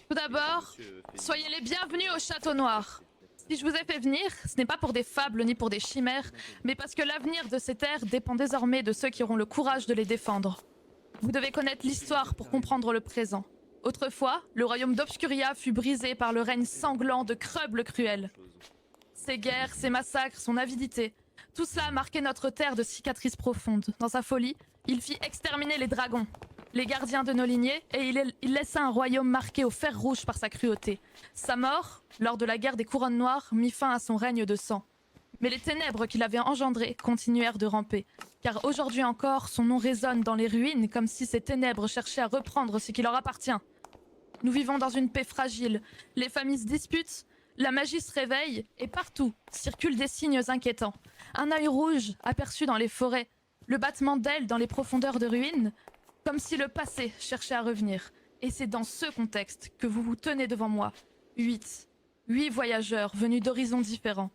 Tout d'abord, soyez les bienvenus au Château Noir. Si je vous ai fait venir, ce n'est pas pour des fables ni pour des chimères, mais parce que l'avenir de ces terres dépend désormais de ceux qui auront le courage de les défendre. Vous devez connaître l'histoire pour comprendre le présent. Autrefois, le royaume d'Obscuria fut brisé par le règne sanglant de Krub le Cruel. Ses guerres, ses massacres, son avidité, tout cela a marqué notre terre de cicatrices profondes. Dans sa folie, il fit exterminer les dragons, les gardiens de nos lignées, et il laissa un royaume marqué au fer rouge par sa cruauté. Sa mort, lors de la guerre des couronnes noires, mit fin à son règne de sang. Mais les ténèbres qu'il avait engendrées continuèrent de ramper, car aujourd'hui encore, son nom résonne dans les ruines comme si ces ténèbres cherchaient à reprendre ce qui leur appartient. Nous vivons dans une paix fragile, les familles se disputent, la magie se réveille, et partout circulent des signes inquiétants. Un œil rouge aperçu dans les forêts, le battement d'ailes dans les profondeurs de ruines, comme si le passé cherchait à revenir. Et c'est dans ce contexte que vous vous tenez devant moi. 8 voyageurs venus d'horizons différents.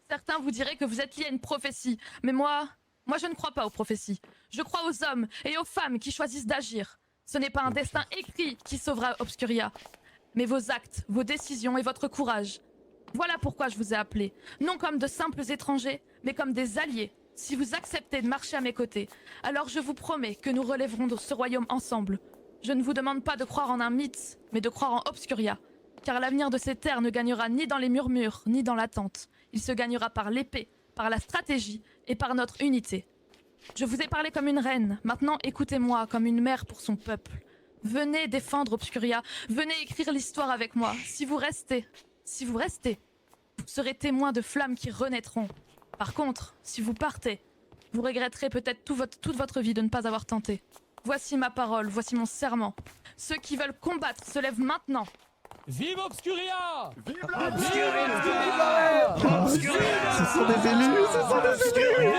Certains vous diraient que vous êtes liés à une prophétie, mais moi je ne crois pas aux prophéties. Je crois aux hommes et aux femmes qui choisissent d'agir. Ce n'est pas un destin écrit qui sauvera Obscuria, mais vos actes, vos décisions et votre courage. Voilà pourquoi je vous ai appelé, non comme de simples étrangers, mais comme des alliés. Si vous acceptez de marcher à mes côtés, alors je vous promets que nous relèverons ce royaume ensemble. Je ne vous demande pas de croire en un mythe, mais de croire en Obscuria, car l'avenir de ces terres ne gagnera ni dans les murmures, ni dans l'attente. Il se gagnera par l'épée, par la stratégie et par notre unité. Je vous ai parlé comme une reine, maintenant écoutez-moi comme une mère pour son peuple. Venez défendre Obscuria, venez écrire l'histoire avec moi. Si vous restez, vous serez témoins de flammes qui renaîtront. Par contre, si vous partez, vous regretterez peut-être toute votre vie de ne pas avoir tenté. Voici ma parole, voici mon serment. Ceux qui veulent combattre se lèvent maintenant. Vive Obscuria! Vive l'Obscuria! Ce sont des élus, ce sont des élus!